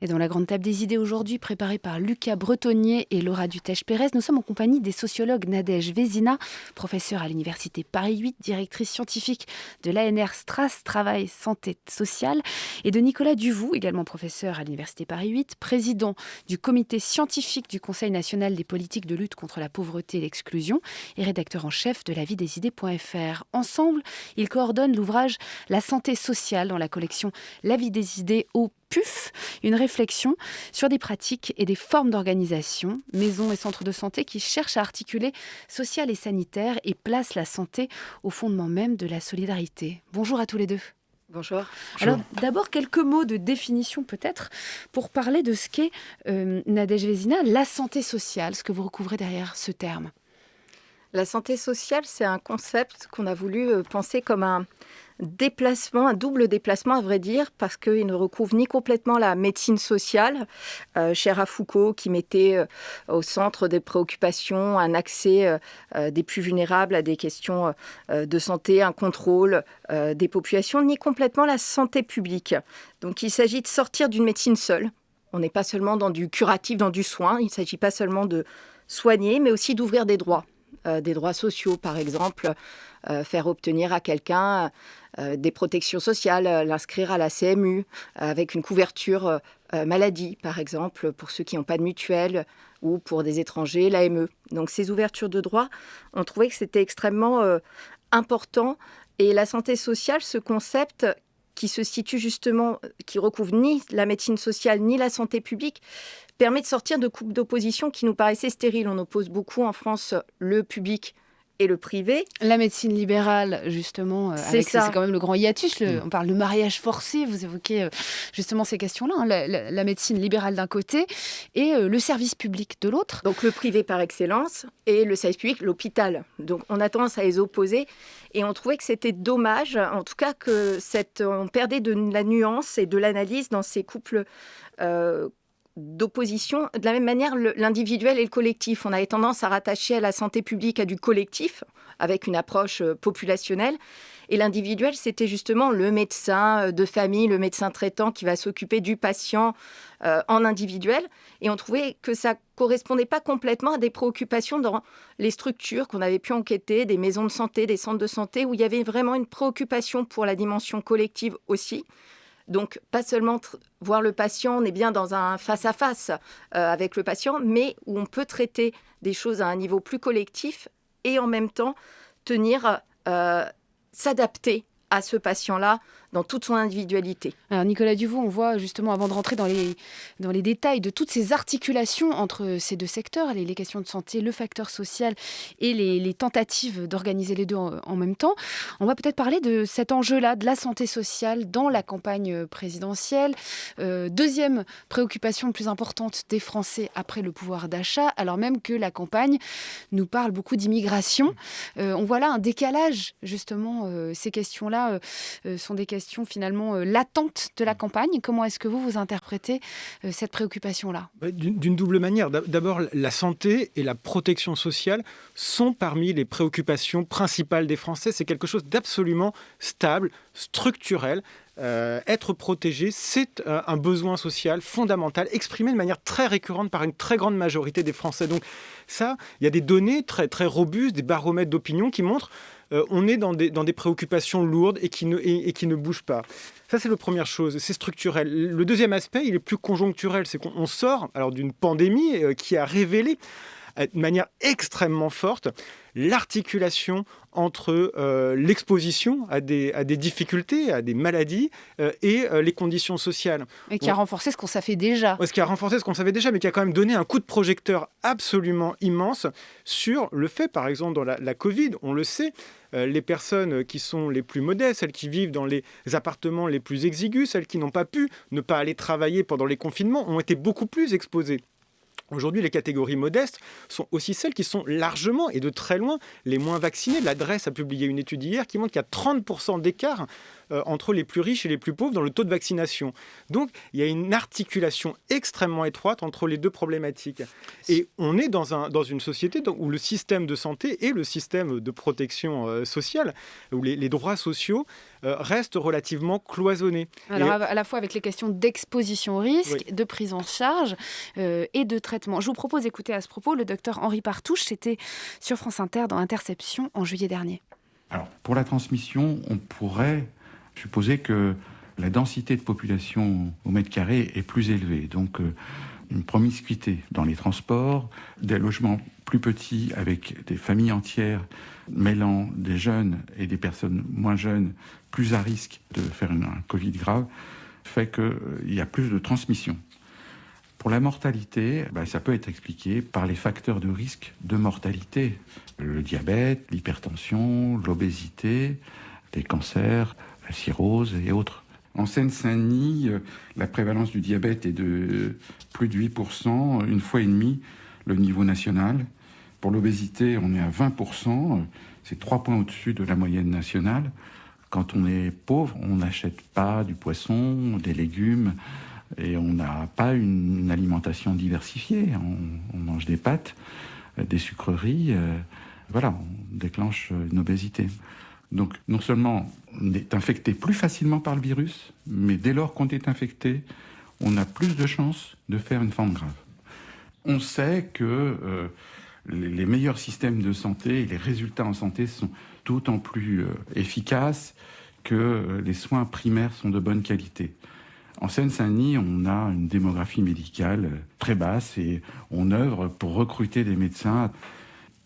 Et dans la grande table des idées aujourd'hui, préparée par Lucas Bretonnier et Laura Dutèche-Pérez, nous sommes en compagnie des sociologues Nadège Vezina, professeure à l'Université Paris 8, directrice scientifique de l'ANR Stras Travail Santé Sociale, et de Nicolas Duvou, également professeur à l'Université Paris 8, président du comité scientifique du Conseil national des politiques de lutte contre la pauvreté et l'exclusion et rédacteur en chef de lavidesidées.fr. Ensemble, ils coordonnent l'ouvrage La santé sociale dans la collection La vie des idées au PUF, une réflexion sur des pratiques et des formes d'organisation, maisons et centres de santé qui cherchent à articuler social et sanitaire et placent la santé au fondement même de la solidarité. Bonjour à tous les deux. Bonjour. Alors d'abord quelques mots de définition peut-être pour parler de ce qu'est Nadège Vezina, la santé sociale, ce que vous recouvrez derrière ce terme. La santé sociale, c'est un concept qu'on a voulu penser comme un déplacement, un double déplacement à vrai dire, parce qu'il ne recouvre ni complètement la médecine sociale, chère à Foucault, qui mettait au centre des préoccupations un accès des plus vulnérables à des questions de santé, un contrôle des populations, ni complètement la santé publique. Donc il s'agit de sortir d'une médecine seule. On n'est pas seulement dans du curatif, dans du soin, il ne s'agit pas seulement de soigner, mais aussi d'ouvrir des droits sociaux, par exemple, faire obtenir à quelqu'un des protections sociales, l'inscrire à la CMU, avec une couverture maladie, par exemple, pour ceux qui n'ont pas de mutuelle ou pour des étrangers, l'AME. Donc ces ouvertures de droits, on trouvait que c'était extrêmement important. Et la santé sociale, ce concept qui se situe justement, qui recouvre ni la médecine sociale ni la santé publique, permet de sortir de coupes d'opposition qui nous paraissaient stériles. On oppose beaucoup en France le public et le privé. La médecine libérale, justement, c'est quand même le grand hiatus. On parle de mariage forcé, vous évoquez justement ces questions-là. Hein, la médecine libérale d'un côté et le service public de l'autre. Donc le privé par excellence et le service public, l'hôpital. Donc on a tendance à les opposer et on trouvait que c'était dommage, en tout cas que on perdait de la nuance et de l'analyse dans ces couples d'opposition. De la même manière, l'individuel et le collectif. On avait tendance à rattacher à la santé publique à du collectif, avec une approche populationnelle. Et l'individuel, c'était justement le médecin de famille, le médecin traitant qui va s'occuper du patient en individuel. Et on trouvait que ça ne correspondait pas complètement à des préoccupations dans les structures qu'on avait pu enquêter, des maisons de santé, des centres de santé, où il y avait vraiment une préoccupation pour la dimension collective aussi. Donc, pas seulement voir le patient, on est bien dans un face-à-face avec le patient, mais où on peut traiter des choses à un niveau plus collectif et en même temps s'adapter à ce patient-là dans toute son individualité. Alors Nicolas Duvou, on voit justement, avant de rentrer dans les détails de toutes ces articulations entre ces deux secteurs, les questions de santé, le facteur social et les tentatives d'organiser les deux en même temps, on va peut-être parler de cet enjeu-là, de la santé sociale dans la campagne présidentielle. Deuxième préoccupation plus importante des Français après le pouvoir d'achat, alors même que la campagne nous parle beaucoup d'immigration. On voit là un décalage, justement. Ces questions-là sont des questions finalement latentes de la campagne. Comment est-ce que vous interprétez cette préoccupation-là ? D'une double manière. D'abord, la santé et la protection sociale sont parmi les préoccupations principales des Français. C'est quelque chose d'absolument stable, structurel. Être protégé, c'est un besoin social fondamental, exprimé de manière très récurrente par une très grande majorité des Français. Donc ça, il y a des données très, très robustes, des baromètres d'opinion qui montrent on est dans des préoccupations lourdes et qui ne bougent pas. Ça, c'est la première chose, c'est structurel. Le deuxième aspect, il est plus conjoncturel, c'est qu'on sort d'une pandémie qui a révélé de manière extrêmement forte l'articulation entre l'exposition à des difficultés, à des maladies et les conditions sociales. Et qui a renforcé ce qu'on savait déjà. Ce qui a renforcé ce qu'on savait déjà, mais qui a quand même donné un coup de projecteur absolument immense sur le fait, par exemple, dans la Covid, on le sait, les personnes qui sont les plus modestes, celles qui vivent dans les appartements les plus exigus, celles qui n'ont pas pu ne pas aller travailler pendant les confinements, ont été beaucoup plus exposées. Aujourd'hui, les catégories modestes sont aussi celles qui sont largement et de très loin les moins vaccinées. L'Adresse a publié une étude hier qui montre qu'il y a 30% d'écart entre les plus riches et les plus pauvres dans le taux de vaccination. Donc, il y a une articulation extrêmement étroite entre les deux problématiques. Et on est dans une société où le système de santé et le système de protection sociale, où les droits sociaux restent relativement cloisonnés. Alors, à la fois avec les questions d'exposition au risque, de prise en charge et de traitement. Je vous propose d'écouter à ce propos le docteur Henri Partouche. C'était sur France Inter dans Interception en juillet dernier. Alors, pour la transmission, on pourrait supposer que la densité de population au mètre carré est plus élevée. Donc, une promiscuité dans les transports, des logements plus petits avec des familles entières mêlant des jeunes et des personnes moins jeunes, plus à risque de faire un Covid grave, fait qu'il y a plus de transmission. Pour la mortalité, ça peut être expliqué par les facteurs de risque de mortalité. Le diabète, l'hypertension, l'obésité, les cancers, la cirrhose et autres. En Seine-Saint-Denis, la prévalence du diabète est de plus de 8%, une fois et demie le niveau national. Pour l'obésité, on est à 20%, c'est 3 points au-dessus de la moyenne nationale. Quand on est pauvre, on n'achète pas du poisson, des légumes, et on n'a pas une alimentation diversifiée. On mange des pâtes, des sucreries, on déclenche une obésité. Donc, non seulement on est infecté plus facilement par le virus, mais dès lors qu'on est infecté, on a plus de chances de faire une forme grave. On sait que les meilleurs systèmes de santé et les résultats en santé sont d'autant plus efficaces que les soins primaires sont de bonne qualité. En Seine-Saint-Denis, on a une démographie médicale très basse et on œuvre pour recruter des médecins,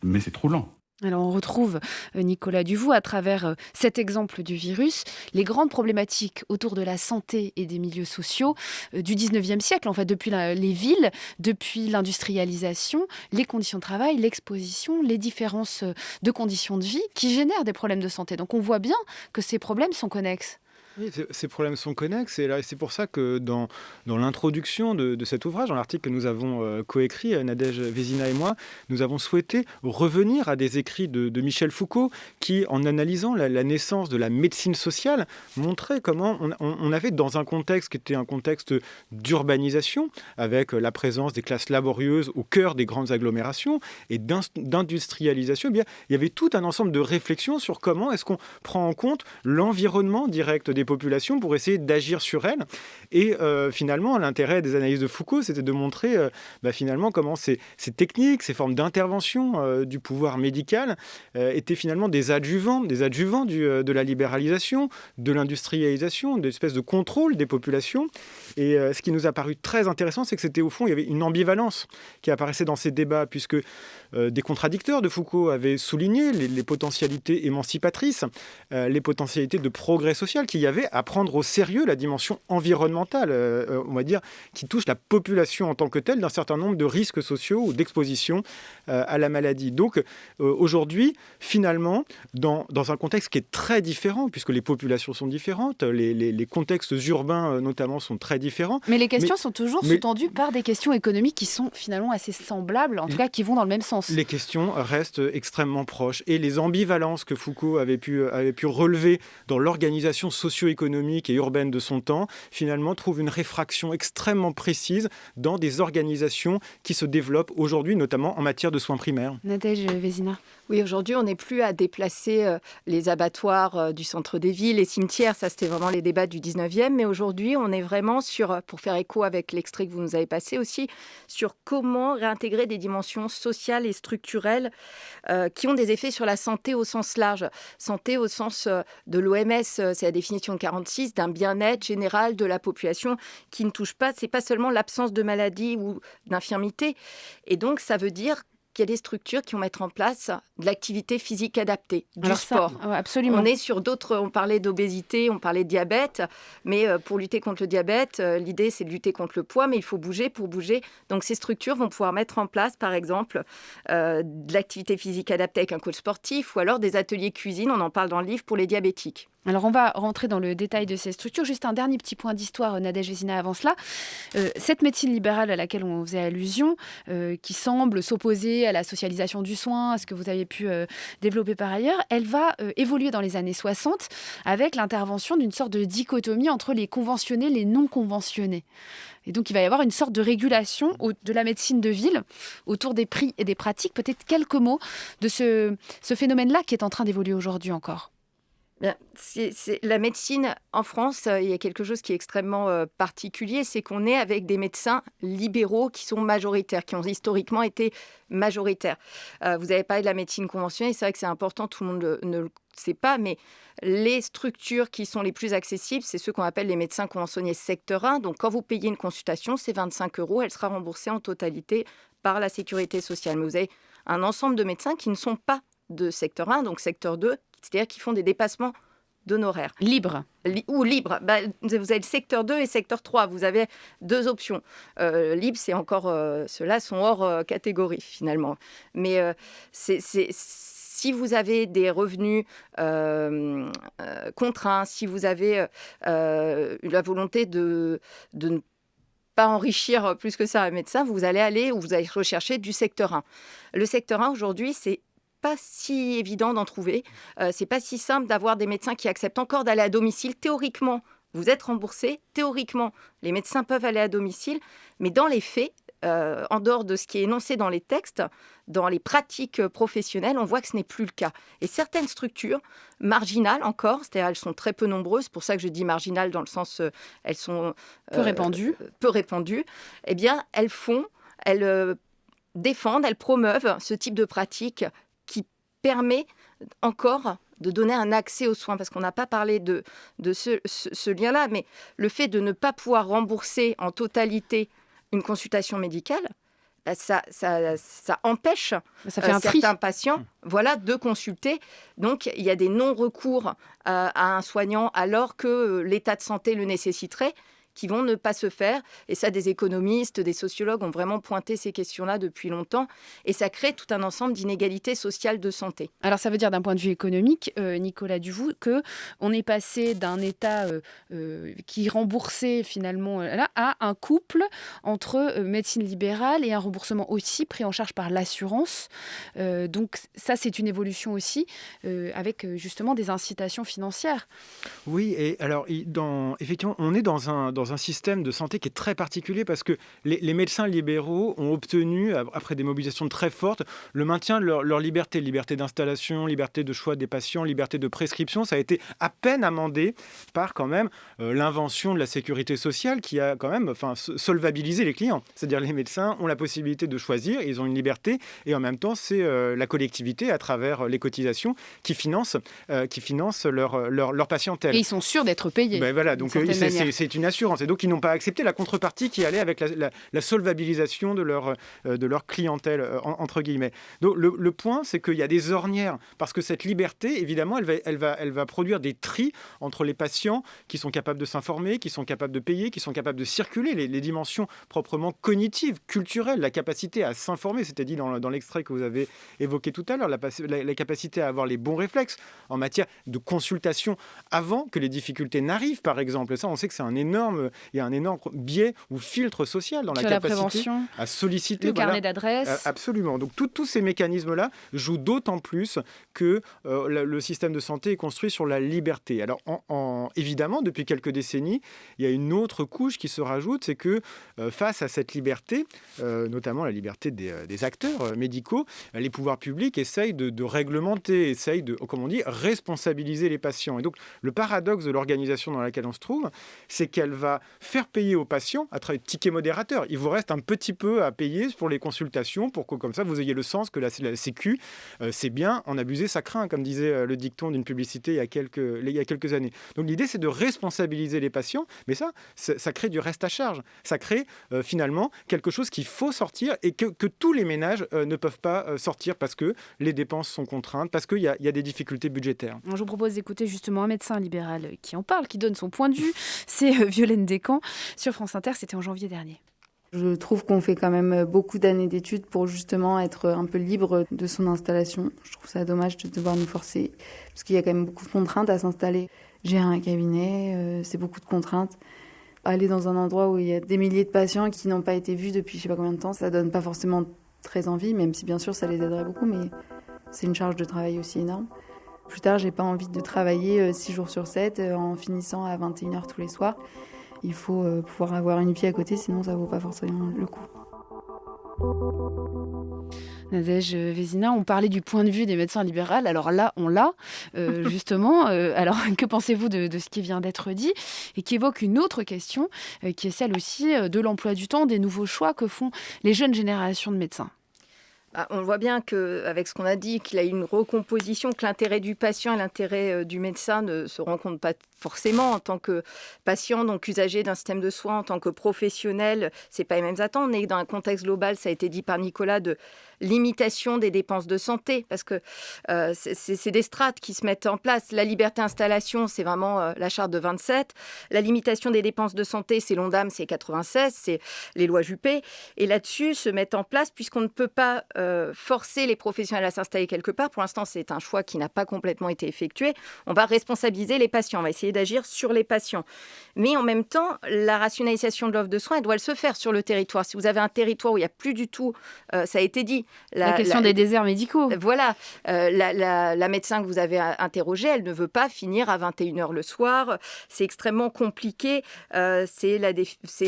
mais c'est trop lent. Alors on retrouve Nicolas Duvaux à travers cet exemple du virus, les grandes problématiques autour de la santé et des milieux sociaux du 19e siècle, en fait, depuis les villes, depuis l'industrialisation, les conditions de travail, l'exposition, les différences de conditions de vie qui génèrent des problèmes de santé. Donc on voit bien que ces problèmes sont connexes. Oui, ces problèmes sont connexes et c'est pour ça que dans l'introduction de cet ouvrage, dans l'article que nous avons coécrit, Nadège Vézina et moi, nous avons souhaité revenir à des écrits de Michel Foucault qui, en analysant la naissance de la médecine sociale, montrait comment on avait dans un contexte qui était un contexte d'urbanisation, avec la présence des classes laborieuses au cœur des grandes agglomérations et d'industrialisation, il y avait tout un ensemble de réflexions sur comment est-ce qu'on prend en compte l'environnement direct des populations pour essayer d'agir sur elles. Et finalement, l'intérêt des analyses de Foucault, c'était de montrer finalement comment ces techniques, ces formes d'intervention du pouvoir médical étaient finalement des adjuvants de la libéralisation, de l'industrialisation, d'une espèce de contrôle des populations. Et ce qui nous a paru très intéressant, c'est que c'était au fond, il y avait une ambivalence qui apparaissait dans ces débats, puisque des contradicteurs de Foucault avaient souligné les potentialités émancipatrices, les potentialités de progrès social qu'il y avait à prendre au sérieux la dimension environnementale, on va dire, qui touche la population en tant que telle d'un certain nombre de risques sociaux ou d'exposition à la maladie. Donc aujourd'hui, finalement, dans un contexte qui est très différent, puisque les populations sont différentes, les contextes urbains notamment sont très différents. Mais les questions sont toujours sous-tendues par des questions économiques qui sont finalement assez semblables, en tout cas qui vont dans le même sens. Les questions restent extrêmement proches et les ambivalences que Foucault avait pu relever dans l'organisation socio-économique et urbaine de son temps, finalement trouvent une réfraction extrêmement précise dans des organisations qui se développent aujourd'hui, notamment en matière de soins primaires. Nadège Vézina. Oui, aujourd'hui, on n'est plus à déplacer les abattoirs du centre des villes, les cimetières, ça c'était vraiment les débats du 19e, mais aujourd'hui, on est vraiment sur, pour faire écho avec l'extrait que vous nous avez passé aussi, sur comment réintégrer des dimensions sociales et structurelles qui ont des effets sur la santé au sens large. Santé au sens de l'OMS, c'est la définition de 46, d'un bien-être général de la population qui ne touche pas, c'est pas seulement l'absence de maladie ou d'infirmité. Et donc, ça veut dire qu'il y a des structures qui vont mettre en place de l'activité physique adaptée, du sport. Absolument. On est sur d'autres, on parlait d'obésité, on parlait de diabète, mais pour lutter contre le diabète, l'idée c'est de lutter contre le poids, mais il faut bouger pour bouger. Donc ces structures vont pouvoir mettre en place, par exemple, de l'activité physique adaptée avec un coach sportif, ou alors des ateliers cuisine, on en parle dans le livre, pour les diabétiques. Alors, on va rentrer dans le détail de ces structures. Juste un dernier petit point d'histoire, Nadège Vézina, avant cela. Cette médecine libérale à laquelle on faisait allusion, qui semble s'opposer à la socialisation du soin, à ce que vous avez pu développer par ailleurs, elle va évoluer dans les années 60 avec l'intervention d'une sorte de dichotomie entre les conventionnés et les non conventionnés. Et donc, il va y avoir une sorte de régulation de la médecine de ville autour des prix et des pratiques. Peut-être quelques mots de ce phénomène-là qui est en train d'évoluer aujourd'hui encore. Bien, c'est la médecine en France, il y a quelque chose qui est extrêmement particulier, c'est qu'on est avec des médecins libéraux qui sont majoritaires, qui ont historiquement été majoritaires. Vous avez parlé de la médecine conventionnelle, c'est vrai que c'est important, tout le monde ne le sait pas, mais les structures qui sont les plus accessibles, c'est ceux qu'on appelle les médecins conventionnés secteur 1. Donc quand vous payez une consultation, c'est 25 €, elle sera remboursée en totalité par la sécurité sociale. Mais vous avez un ensemble de médecins qui ne sont pas de secteur 1, donc secteur 2, c'est-à-dire qui font des dépassements d'honoraires. Libre. Ou libre. Vous avez le secteur 2 et secteur 3. Vous avez deux options. Libre, c'est encore... ceux-là sont hors catégorie, finalement. Mais si vous avez des revenus contraints, si vous avez la volonté de ne pas enrichir plus que ça un médecin, vous allez rechercher du secteur 1. Le secteur 1, aujourd'hui, c'est pas si évident d'en trouver. C'est pas si simple d'avoir des médecins qui acceptent encore d'aller à domicile. Théoriquement, vous êtes remboursé. Théoriquement, les médecins peuvent aller à domicile. Mais dans les faits, en dehors de ce qui est énoncé dans les textes, dans les pratiques professionnelles, on voit que ce n'est plus le cas. Et certaines structures, marginales encore, c'est-à-dire elles sont très peu nombreuses, c'est pour ça que je dis marginales dans le sens elles sont peu répandues, eh bien, elles défendent, elles promeuvent ce type de pratique qui permet encore de donner un accès aux soins, parce qu'on n'a pas parlé de ce lien-là, mais le fait de ne pas pouvoir rembourser en totalité une consultation médicale, ça empêche certains patients de consulter. Donc, il y a des non-recours à un soignant alors que l'état de santé le nécessiterait, qui vont ne pas se faire. Et ça, des économistes, des sociologues ont vraiment pointé ces questions-là depuis longtemps. Et ça crée tout un ensemble d'inégalités sociales de santé. Alors, ça veut dire d'un point de vue économique, Nicolas Duvou, qu'on est passé d'un État qui remboursait finalement à un couple entre médecine libérale et un remboursement aussi pris en charge par l'assurance. Donc, ça, c'est une évolution aussi avec justement des incitations financières. Oui, et alors, effectivement, on est dans un système de santé qui est très particulier parce que les médecins libéraux ont obtenu, après des mobilisations très fortes, le maintien de leur liberté d'installation, liberté de choix des patients, liberté de prescription. Ça a été à peine amendé par quand même l'invention de la sécurité sociale qui a quand même solvabilisé les clients. C'est-à-dire les médecins ont la possibilité de choisir, ils ont une liberté et en même temps c'est la collectivité à travers les cotisations qui finance leur patientèle. Et ils sont sûrs d'être payés. Voilà, donc c'est une assurance. Et donc, ils n'ont pas accepté la contrepartie qui allait avec la solvabilisation de leur clientèle, entre guillemets. Donc, le point, c'est qu'il y a des ornières, parce que cette liberté, évidemment, elle va produire des tris entre les patients qui sont capables de s'informer, qui sont capables de payer, qui sont capables de circuler, les dimensions proprement cognitives, culturelles, la capacité à s'informer, c'était dit dans l'extrait que vous avez évoqué tout à l'heure, la capacité à avoir les bons réflexes en matière de consultation avant que les difficultés n'arrivent, par exemple. Et ça, on sait que il y a un énorme biais ou filtre social dans la capacité à solliciter. Le carnet d'adresse. Absolument. Donc, tous ces mécanismes-là jouent d'autant plus que le système de santé est construit sur la liberté. Alors, évidemment, depuis quelques décennies, il y a une autre couche qui se rajoute, c'est que face à cette liberté, notamment la liberté des acteurs médicaux, les pouvoirs publics essayent de réglementer, essayent de, comme on dit, responsabiliser les patients. Et donc, le paradoxe de l'organisation dans laquelle on se trouve, c'est qu'elle va faire payer aux patients à travers de tickets modérateurs. Il vous reste un petit peu à payer pour les consultations, pour que comme ça vous ayez le sens que la Sécu, c'est bien, en abuser ça craint, comme disait le dicton d'une publicité il y a quelques années. Donc l'idée, c'est de responsabiliser les patients, mais ça crée du reste à charge. Ça crée finalement quelque chose qu'il faut sortir et que tous les ménages ne peuvent pas sortir parce que les dépenses sont contraintes, parce qu'il y a des difficultés budgétaires. Je vous propose d'écouter justement un médecin libéral qui en parle, qui donne son point de vue. C'est Violaine Descamps sur France Inter, c'était en janvier dernier. Je trouve qu'on fait quand même beaucoup d'années d'études pour justement être un peu libre de son installation. Je trouve ça dommage de devoir nous forcer, parce qu'il y a quand même beaucoup de contraintes à s'installer. gérer un cabinet, c'est beaucoup de contraintes. Aller dans un endroit où il y a des milliers de patients qui n'ont pas été vus depuis je sais pas combien de temps, ça donne pas forcément très envie, même si bien sûr ça les aiderait beaucoup, mais c'est une charge de travail aussi énorme. Plus tard, j'ai pas envie de travailler 6 jours sur 7 en finissant à 21h tous les soirs. Il faut pouvoir avoir une vie à côté, sinon ça vaut pas forcément le coup. Nadège Vézina, on parlait du point de vue des médecins libéraux. Alors là, on l'a, justement. Alors, que pensez-vous de ce qui vient d'être dit et qui évoque une autre question, qui est celle aussi de l'emploi du temps, des nouveaux choix que font les jeunes générations de médecins? On voit bien qu'avec ce qu'on a dit, qu'il y a une recomposition, que l'intérêt du patient et l'intérêt du médecin ne se rencontrent pas forcément en tant que patient, donc usager d'un système de soins, en tant que professionnel, c'est pas les mêmes attentes. On est dans un contexte global, ça a été dit par Nicolas, de limitation des dépenses de santé, parce que c'est des strates qui se mettent en place. La liberté d'installation, c'est vraiment la charte de 27. La limitation des dépenses de santé, c'est l'ONDAM, c'est 96, c'est les lois Juppé. Et là-dessus, se mettent en place, puisqu'on ne peut pas forcer les professionnels à s'installer quelque part. Pour l'instant, c'est un choix qui n'a pas complètement été effectué. On va responsabiliser les patients, on va essayer d'agir sur les patients. Mais en même temps, la rationalisation de l'offre de soins, elle doit se faire sur le territoire. Si vous avez un territoire où il n'y a plus du tout, ça a été dit, la question des déserts médicaux. Voilà, la médecin que vous avez interrogée, elle ne veut pas finir à 21h le soir. C'est extrêmement compliqué. C'est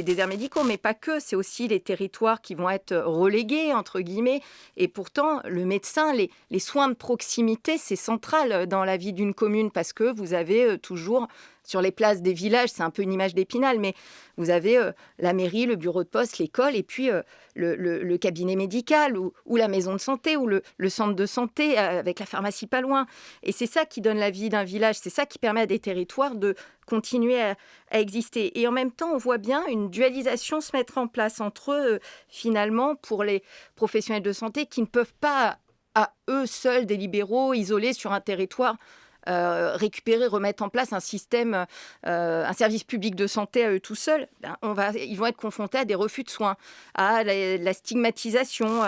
déserts médicaux, mais pas que. C'est aussi les territoires qui vont être relégués, entre guillemets. Et pourtant, le médecin, les soins de proximité, c'est central dans la vie d'une commune parce que vous avez toujours... Sur les places des villages, c'est un peu une image d'Épinal, mais vous avez la mairie, le bureau de poste, l'école, et puis le cabinet médical ou la maison de santé ou le centre de santé avec la pharmacie pas loin. Et c'est ça qui donne la vie d'un village, c'est ça qui permet à des territoires de continuer à exister. Et en même temps, on voit bien une dualisation se mettre en place entre eux, finalement, pour les professionnels de santé qui ne peuvent pas, à eux seuls, des libéraux, isolés sur un territoire, récupérer, remettre en place un système, un service public de santé à eux tout seuls, ils vont être confrontés à des refus de soins, à la stigmatisation,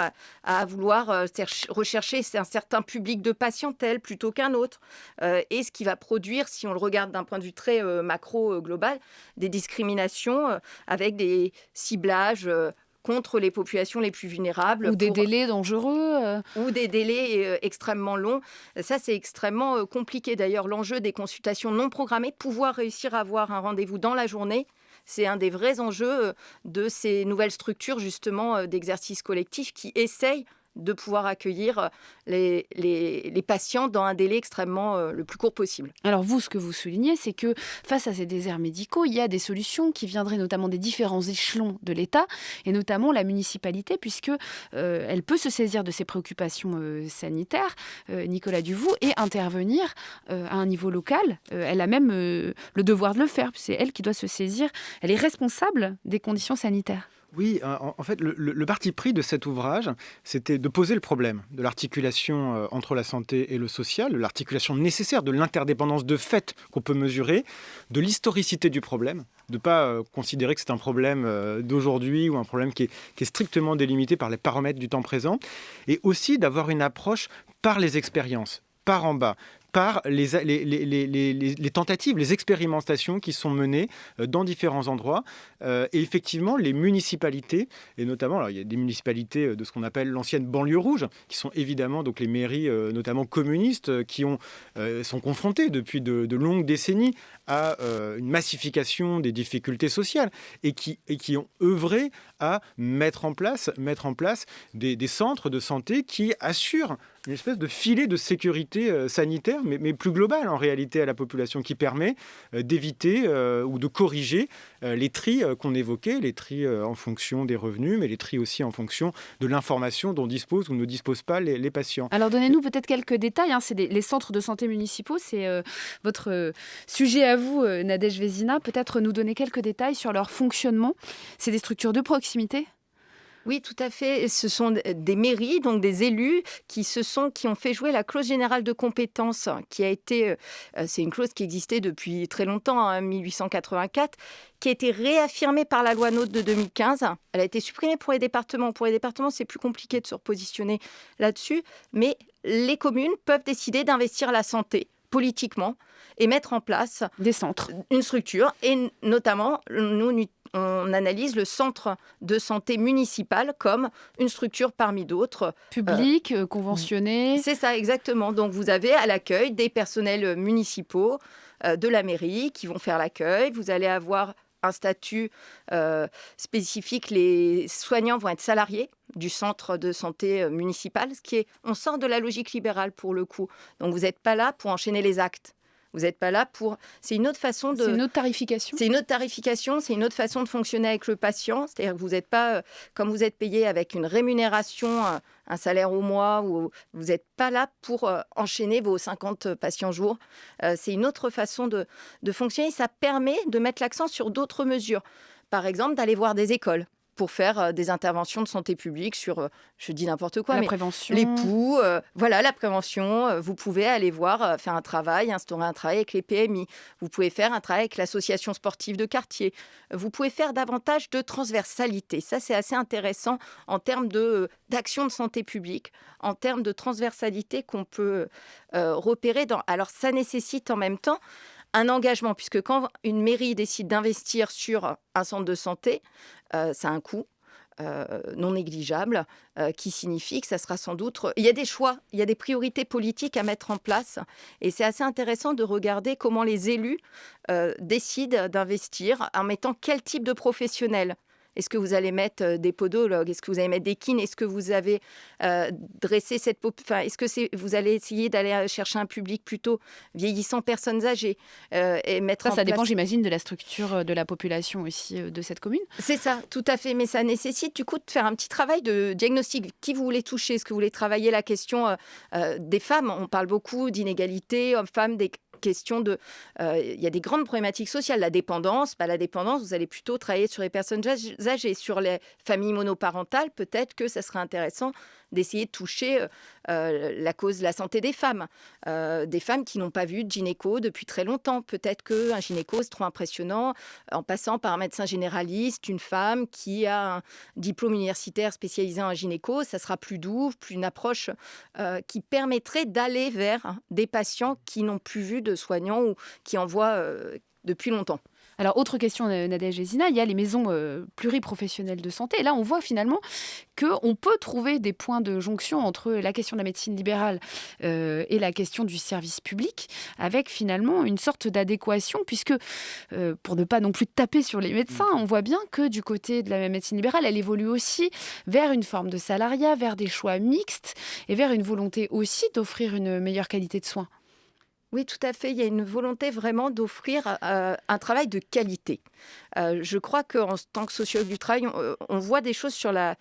à vouloir rechercher un certain public de patientèle plutôt qu'un autre. Et ce qui va produire, si on le regarde d'un point de vue très macro, global, des discriminations avec des ciblages contre les populations les plus vulnérables. Ou des délais dangereux. Ou des délais extrêmement longs. Ça, c'est extrêmement compliqué. D'ailleurs, l'enjeu des consultations non programmées, pouvoir réussir à avoir un rendez-vous dans la journée, c'est un des vrais enjeux de ces nouvelles structures, justement, d'exercice collectif qui essayent de pouvoir accueillir les patients dans un délai extrêmement le plus court possible. Alors vous, ce que vous soulignez, c'est que face à ces déserts médicaux, il y a des solutions qui viendraient notamment des différents échelons de l'État, et notamment la municipalité, puisque elle peut se saisir de ses préoccupations sanitaires, Nicolas Duvaux, et intervenir à un niveau local. Elle a même le devoir de le faire, c'est elle qui doit se saisir. Elle est responsable des conditions sanitaires. Oui, en fait, le parti pris de cet ouvrage, c'était de poser le problème de l'articulation entre la santé et le social, de l'articulation nécessaire, de l'interdépendance de fait qu'on peut mesurer, de l'historicité du problème, de ne pas considérer que c'est un problème d'aujourd'hui ou un problème qui est strictement délimité par les paramètres du temps présent, et aussi d'avoir une approche par les expériences, par en bas, par les tentatives, les expérimentations qui sont menées dans différents endroits. Et effectivement, les municipalités, et notamment, alors, il y a des municipalités de ce qu'on appelle l'ancienne banlieue rouge, qui sont évidemment donc les mairies, notamment communistes, qui sont confrontées depuis de longues décennies à une massification des difficultés sociales et qui ont œuvré à mettre en place des centres de santé qui assurent une espèce de filet de sécurité sanitaire, mais plus global en réalité à la population, qui permet d'éviter ou de corriger les tris qu'on évoquait, les tris en fonction des revenus, mais les tris aussi en fonction de l'information dont disposent ou ne disposent pas les patients. Alors donnez-nous peut-être quelques détails, c'est les centres de santé municipaux, c'est votre sujet à vous, Nadège Vézina. Peut-être nous donner quelques détails sur leur fonctionnement. C'est des structures de proximité ? Oui, tout à fait. Ce sont des mairies, donc des élus qui ont fait jouer la clause générale de compétence, qui a été, c'est une clause qui existait depuis très longtemps, 1884, qui a été réaffirmée par la loi NOTRe de 2015. Elle a été supprimée pour les départements. Pour les départements, c'est plus compliqué de se repositionner là-dessus, mais les communes peuvent décider d'investir la santé politiquement et mettre en place des centres, une structure. Et notamment, nous, on analyse le centre de santé municipal comme une structure parmi d'autres. Public, conventionné. C'est ça, exactement. Donc, vous avez à l'accueil des personnels municipaux de la mairie qui vont faire l'accueil. Vous allez avoir un statut spécifique. Les soignants vont être salariés du centre de santé municipal, on sort de la logique libérale pour le coup. Donc, vous n'êtes pas là pour enchaîner les actes. Vous n'êtes pas là pour... C'est une autre façon de... C'est une autre tarification. C'est une autre tarification, c'est une autre façon de fonctionner avec le patient. C'est-à-dire que vous n'êtes pas, comme vous êtes payé avec une rémunération, un salaire au mois, ou vous n'êtes pas là pour enchaîner vos 50 patients jour. C'est une autre façon de fonctionner. Ça permet de mettre l'accent sur d'autres mesures. Par exemple, d'aller voir des écoles pour faire des interventions de santé publique sur, je dis n'importe quoi, mais prévention. Les poux, voilà, la prévention. Vous pouvez aller voir, faire un travail, instaurer un travail avec les PMI. Vous pouvez faire un travail avec l'association sportive de quartier. Vous pouvez faire davantage de transversalité. Ça, c'est assez intéressant en termes d'action de santé publique, en termes de transversalité qu'on peut repérer. Alors, ça nécessite en même temps un engagement, puisque quand une mairie décide d'investir sur un centre de santé, ça a un coût non négligeable, qui signifie que ça sera sans doute... Il y a des choix, il y a des priorités politiques à mettre en place, et c'est assez intéressant de regarder comment les élus décident d'investir en mettant quel type de professionnels. Est-ce que vous allez mettre des podologues? Est-ce que vous allez mettre des kinés? Est-ce que vous avez dressé cette... est-ce que vous allez essayer d'aller chercher un public plutôt vieillissant, personnes âgées et mettre ça dépend, j'imagine, de la structure de la population aussi de cette commune. C'est ça, tout à fait. Mais ça nécessite du coup de faire un petit travail de diagnostic. Qui vous voulez toucher? Est-ce que vous voulez travailler la question des femmes? On parle beaucoup d'inégalité hommes-femmes, des questions de... Il y a des grandes problématiques sociales. La dépendance, vous allez plutôt travailler sur les personnes âgées, sur les familles monoparentales. Peut-être que ça serait intéressant d'essayer de toucher la cause de la santé des femmes qui n'ont pas vu de gynéco depuis très longtemps. Peut-être qu'un gynéco, c'est trop impressionnant. En passant par un médecin généraliste, une femme qui a un diplôme universitaire spécialisé en gynéco, ça sera plus doux, plus une approche qui permettrait d'aller vers des patients qui n'ont plus vu de soignants ou qui en voient depuis longtemps. Alors, autre question, Nadège Vézina, il y a les maisons pluriprofessionnelles de santé. Et là, on voit finalement qu'on peut trouver des points de jonction entre la question de la médecine libérale et la question du service public, avec finalement une sorte d'adéquation, puisque, pour ne pas non plus taper sur les médecins, on voit bien que du côté de la médecine libérale, elle évolue aussi vers une forme de salariat, vers des choix mixtes et vers une volonté aussi d'offrir une meilleure qualité de soins. Oui, tout à fait. Il y a une volonté vraiment d'offrir un travail de qualité. Je crois qu'en tant que sociologue du travail, on voit des choses sur la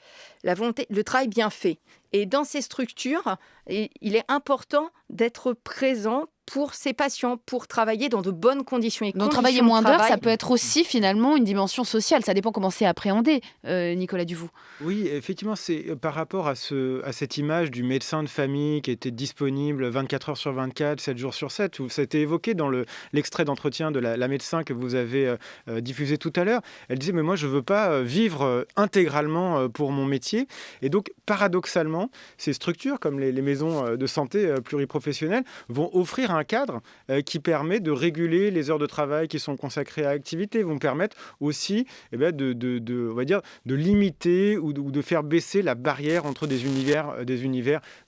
volonté, le travail bien fait. Et dans ces structures, il est important d'être présent pour ces patients, pour travailler dans de bonnes conditions. Donc travailler moins d'heures, ça peut être aussi finalement une dimension sociale. Ça dépend comment c'est appréhendé, Nicolas Duvaux. Oui, effectivement, c'est par rapport à cette image du médecin de famille qui était disponible 24 heures sur 24, 7 jours sur 7. Ça a été évoqué dans l'extrait d'entretien de la médecin que vous avez diffusé tout à l'heure. Elle disait, mais moi, je ne veux pas vivre intégralement pour mon métier. Et donc, paradoxalement, ces structures, comme les maisons de santé pluriprofessionnelles, vont offrir un cadre qui permet de réguler les heures de travail qui sont consacrées à l'activité, vont permettre aussi on va dire, de limiter ou de faire baisser la barrière entre des univers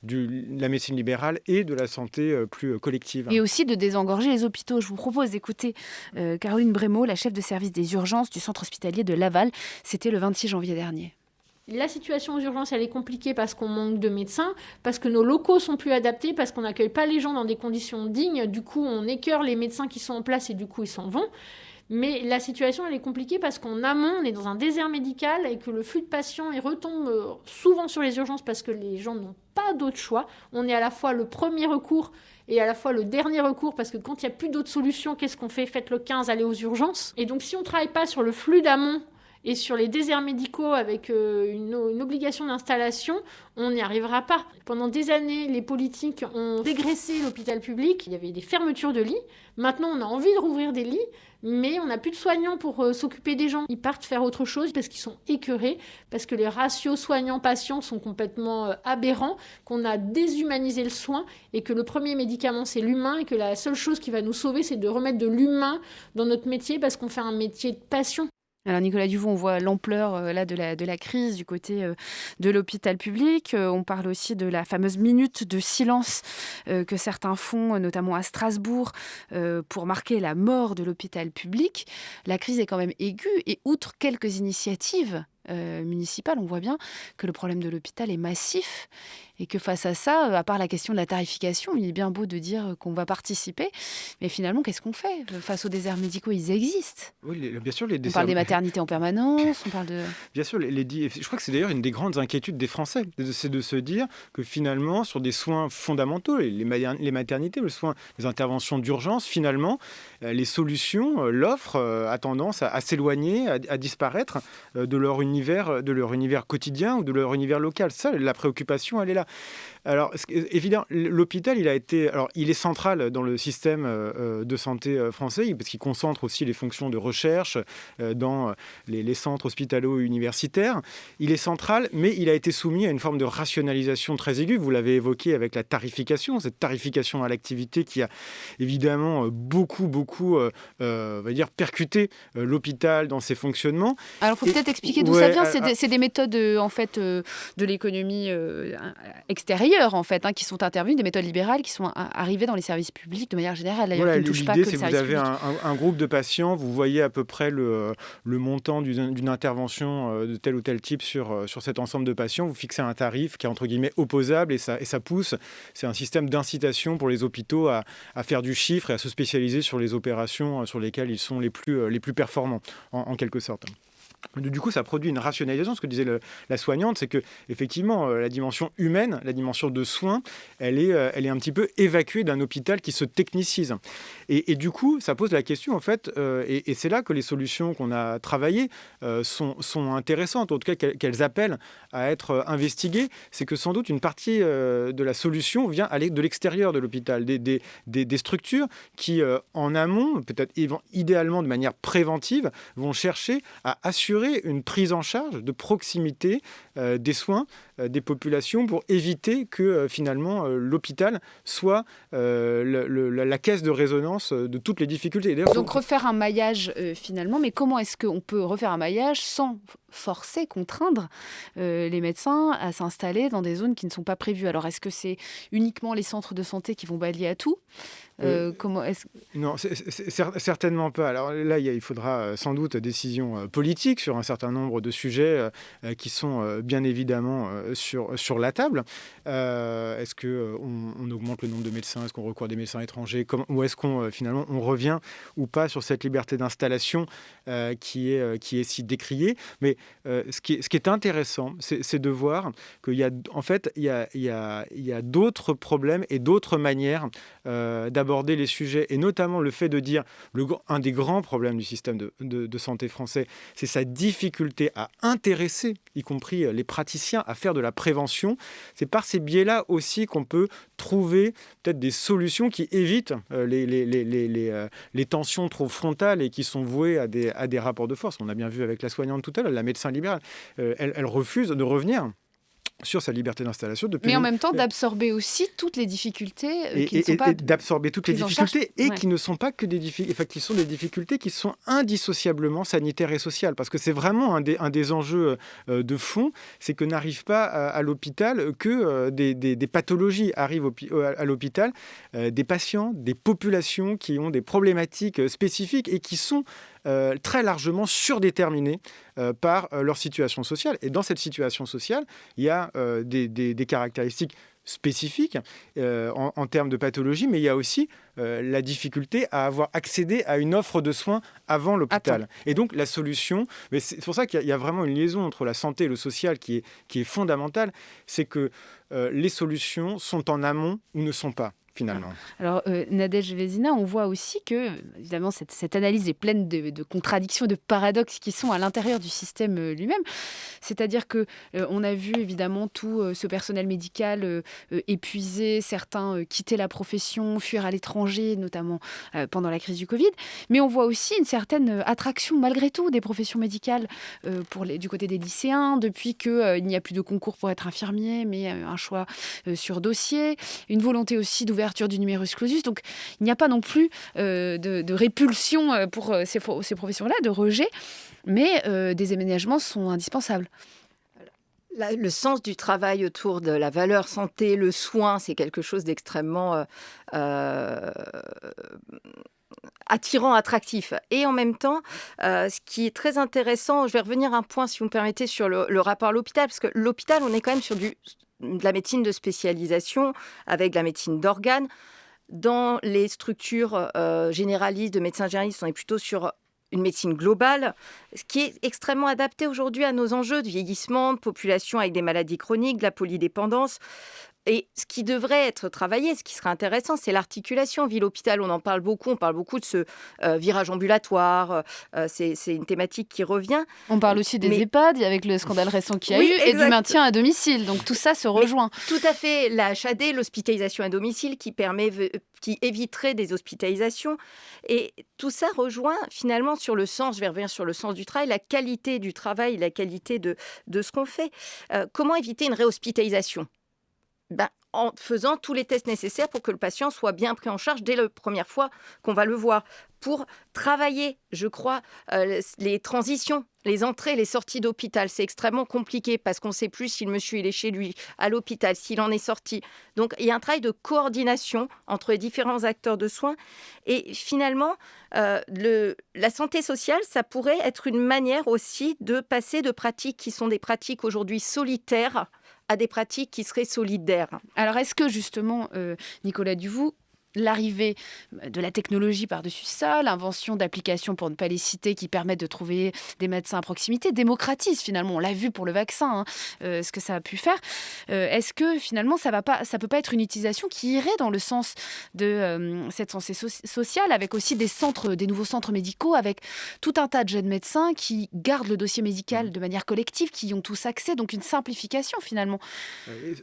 de la médecine libérale et de la santé plus collective. Et aussi de désengorger les hôpitaux. Je vous propose d'écouter Caroline Brémaud, la chef de service des urgences du centre hospitalier de Laval. C'était le 26 janvier dernier. La situation aux urgences, elle est compliquée parce qu'on manque de médecins, parce que nos locaux sont plus adaptés, parce qu'on n'accueille pas les gens dans des conditions dignes. Du coup, on écœure les médecins qui sont en place et du coup, ils s'en vont. Mais la situation, elle est compliquée parce qu'en amont, on est dans un désert médical et que le flux de patients il retombe souvent sur les urgences parce que les gens n'ont pas d'autre choix. On est à la fois le premier recours et à la fois le dernier recours parce que quand il n'y a plus d'autres solutions, qu'est-ce qu'on fait? Faites le 15, allez aux urgences. Et donc, si on ne travaille pas sur le flux d'amont Et sur les déserts médicaux, avec une obligation d'installation, on n'y arrivera pas. Pendant des années, les politiques ont dégraissé l'hôpital public. Il y avait des fermetures de lits. Maintenant, on a envie de rouvrir des lits, mais on n'a plus de soignants pour s'occuper des gens. Ils partent faire autre chose parce qu'ils sont écœurés, parce que les ratios soignants-patients sont complètement aberrants, qu'on a déshumanisé le soin et que le premier médicament, c'est l'humain et que la seule chose qui va nous sauver, c'est de remettre de l'humain dans notre métier parce qu'on fait un métier de passion. Alors Nicolas Duvaux, on voit l'ampleur là de la crise du côté de l'hôpital public. On parle aussi de la fameuse minute de silence que certains font, notamment à Strasbourg, pour marquer la mort de l'hôpital public. La crise est quand même aiguë et outre quelques initiatives municipales, on voit bien que le problème de l'hôpital est massif et que face à ça, à part la question de la tarification, il est bien beau de dire qu'on va participer, mais finalement, qu'est-ce qu'on fait face aux déserts médicaux? Ils existent. Oui, bien sûr, les On parle des maternités en permanence, on parle de... Bien sûr, je crois que c'est d'ailleurs une des grandes inquiétudes des Français, c'est de se dire que finalement, sur des soins fondamentaux, les maternités, les interventions d'urgence, finalement, les solutions, l'offre a tendance à s'éloigner, à disparaître de leur univers quotidien ou de leur univers local. Ça, la préoccupation, elle est là. Alors, évidemment, l'hôpital, il est central dans le système de santé français, parce qu'il concentre aussi les fonctions de recherche dans les centres hospitalo-universitaires. Il est central, mais il a été soumis à une forme de rationalisation très aiguë. Vous l'avez évoqué avec la tarification, cette tarification à l'activité qui a évidemment beaucoup, on va dire, percuté l'hôpital dans ses fonctionnements. Alors, il faut peut-être expliquer d'où ça vient. C'est des méthodes, en fait, de l'économie extérieure, en fait, qui sont intervenues, des méthodes libérales qui sont arrivées dans les services publics de manière générale. D'ailleurs, qui ne touchent pas que le service public. Vous avez un groupe de patients, vous voyez à peu près le montant d'une intervention de tel ou tel type sur cet ensemble de patients, vous fixez un tarif qui est entre guillemets opposable et ça pousse. C'est un système d'incitation pour les hôpitaux à faire du chiffre et à se spécialiser sur les opérations sur lesquelles ils sont les plus performants, en quelque sorte. Du coup, ça produit une rationalisation. Ce que disait la soignante, c'est que effectivement, la dimension humaine, la dimension de soins, elle est un petit peu évacuée d'un hôpital qui se technicise. Et du coup, ça pose la question, en fait, et c'est là que les solutions qu'on a travaillées sont intéressantes, en tout cas qu'elles appellent à être investiguées. C'est que sans doute une partie de la solution vient de l'extérieur de l'hôpital, des structures qui, en amont, peut-être idéalement de manière préventive, vont chercher à assurer une prise en charge de proximité des soins des populations pour éviter que finalement l'hôpital soit la caisse de résonance de toutes les difficultés. Donc refaire un maillage finalement, mais comment est-ce qu'on peut refaire un maillage sans forcer, contraindre les médecins à s'installer dans des zones qui ne sont pas prévues? Alors est-ce que c'est uniquement les centres de santé qui vont balayer à tout? Non, certainement pas. Alors là, il faudra sans doute décision politique sur un certain nombre de sujets qui sont bien évidemment sur la table. Est-ce qu'on augmente le nombre de médecins? Est-ce qu'on recourt à des médecins étrangers? Ou est-ce qu'on finalement on revient ou pas sur cette liberté d'installation qui est si décriée? Mais ce qui est intéressant, c'est de voir qu'il y a en fait il y a d'autres problèmes et d'autres manières d'aborder les sujets, et notamment le fait de dire un des grands problèmes du système de santé français, c'est sa difficulté à intéresser, y compris les praticiens, à faire de la prévention. C'est par ces biais-là aussi qu'on peut trouver peut-être des solutions qui évitent les tensions trop frontales et qui sont vouées à des rapports de force. On a bien vu avec la soignante tout à l'heure, la médecin libérale, elle refuse de revenir sur sa liberté d'installation. Mais en même temps, d'absorber aussi toutes les difficultés qui ne sont pas... d'absorber toutes les difficultés qui ne sont pas que des difficultés, qui sont des difficultés qui sont indissociablement sanitaires et sociales. Parce que c'est vraiment un des enjeux de fond, c'est que n'arrive pas à l'hôpital que des pathologies arrivent à l'hôpital, des patients, des populations qui ont des problématiques spécifiques et qui sont très largement surdéterminés par leur situation sociale. Et dans cette situation sociale, il y a des caractéristiques spécifiques en termes de pathologie, mais il y a aussi la difficulté à avoir accédé à une offre de soins avant l'hôpital. Et donc la solution, mais c'est pour ça qu'il y a vraiment une liaison entre la santé et le social qui est fondamentale, c'est que les solutions sont en amont ou ne sont pas. finalement. Alors, Nadège Vézina, on voit aussi que, évidemment, cette analyse est pleine de contradictions, de paradoxes qui sont à l'intérieur du système lui-même. C'est-à-dire que on a vu, évidemment, tout ce personnel médical épuisé, certains quitter la profession, fuir à l'étranger, notamment pendant la crise du Covid. Mais on voit aussi une certaine attraction, malgré tout, des professions médicales du côté des lycéens, depuis qu'il n'y a plus de concours pour être infirmier, mais un choix sur dossier, une volonté aussi d'ouverture du numerus clausus. Donc, il n'y a pas non plus de répulsion pour ces professions-là, de rejet, mais des aménagements sont indispensables. Le sens du travail autour de la valeur santé, le soin, c'est quelque chose d'extrêmement attirant, attractif. Et en même temps, ce qui est très intéressant, je vais revenir un point, si vous me permettez, sur le rapport à l'hôpital, parce que l'hôpital, on est quand même sur de la médecine de spécialisation, avec de la médecine d'organes. Dans les structures généralistes, de médecins généralistes, on est plutôt sur une médecine globale, ce qui est extrêmement adapté aujourd'hui à nos enjeux de vieillissement, de population avec des maladies chroniques, de la polydépendance. Et ce qui devrait être travaillé, ce qui serait intéressant, c'est l'articulation ville-hôpital. On en parle beaucoup, on parle beaucoup de ce virage ambulatoire. C'est une thématique qui revient. On parle aussi des EHPAD, avec le scandale récent qu'il y a eu, et du maintien à domicile. Donc tout ça se rejoint. Mais tout à fait. La HAD, l'hospitalisation à domicile, qui éviterait des hospitalisations. Et tout ça rejoint finalement sur le sens, je vais revenir sur le sens du travail, la qualité du travail, la qualité de ce qu'on fait. Comment éviter une réhospitalisation ? En faisant tous les tests nécessaires pour que le patient soit bien pris en charge dès la première fois qu'on va le voir. Pour travailler, je crois, les transitions, les entrées, les sorties d'hôpital, c'est extrêmement compliqué parce qu'on ne sait plus si le monsieur il est chez lui, à l'hôpital, s'il en est sorti. Donc, il y a un travail de coordination entre les différents acteurs de soins. Et finalement, la santé sociale, ça pourrait être une manière aussi de passer de pratiques qui sont des pratiques aujourd'hui solitaires à des pratiques qui seraient solidaires. Alors, est-ce que justement, Nicolas Duvou, l'arrivée de la technologie par-dessus ça, l'invention d'applications, pour ne pas les citer, qui permettent de trouver des médecins à proximité, démocratise finalement, on l'a vu pour le vaccin, ce que ça a pu faire. Est-ce que finalement ça peut pas être une utilisation qui irait dans le sens de cette santé sociale, avec aussi des nouveaux centres médicaux, avec tout un tas de jeunes médecins qui gardent le dossier médical de manière collective, qui y ont tous accès, donc une simplification finalement.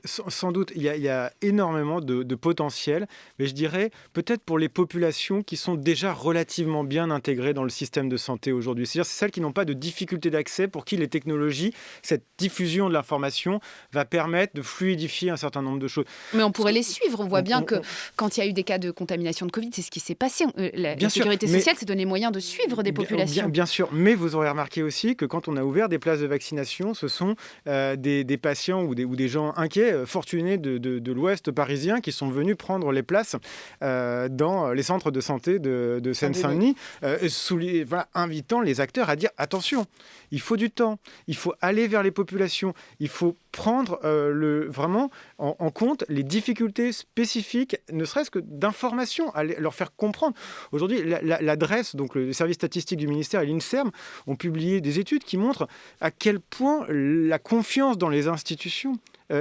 Sans doute, il y a énormément de potentiel, mais je dirais peut-être pour les populations qui sont déjà relativement bien intégrées dans le système de santé aujourd'hui. C'est-à-dire c'est celles qui n'ont pas de difficulté d'accès, pour qui les technologies, cette diffusion de l'information va permettre de fluidifier un certain nombre de choses. Mais on pourrait les suivre. On voit bien que quand il y a eu des cas de contamination de Covid, c'est ce qui s'est passé. La sécurité sociale s'est donné moyen de suivre des populations. Bien sûr, mais vous aurez remarqué aussi que quand on a ouvert des places de vaccination, ce sont des patients ou des gens inquiets, fortunés de l'Ouest parisien, qui sont venus prendre les places dans les centres de santé de Seine-Saint-Denis, invitant les acteurs à dire attention, il faut du temps, il faut aller vers les populations, il faut prendre vraiment en compte les difficultés spécifiques, ne serait-ce que d'information, à leur faire comprendre. Aujourd'hui, l'adresse, donc le service statistique du ministère et l'INSERM ont publié des études qui montrent à quel point la confiance dans les institutions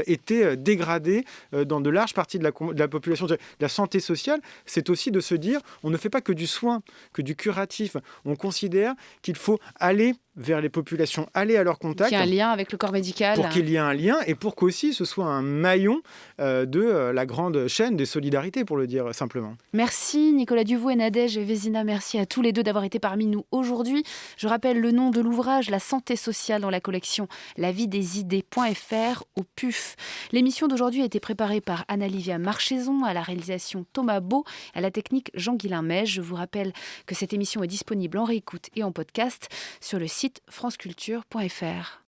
était dégradée dans de larges parties de la population. La santé sociale, c'est aussi de se dire, on ne fait pas que du soin, que du curatif. On considère qu'il faut aller vers les populations, aller à leur contact. Qu'il y ait un lien avec le corps médical. Pour qu'il y ait un lien et pour qu'aussi ce soit un maillon de la grande chaîne des solidarités, pour le dire simplement. Merci Nicolas Duvou et Nadège Vézina. Merci à tous les deux d'avoir été parmi nous aujourd'hui. Je rappelle le nom de l'ouvrage, La santé sociale, dans la collection lavidesidées.fr au PUF. L'émission d'aujourd'hui a été préparée par Anna-Livia Marchaison, à la réalisation Thomas Beau, à la technique Jean-Guilain Mège. Je vous rappelle que cette émission est disponible en réécoute et en podcast sur le site franceculture.fr.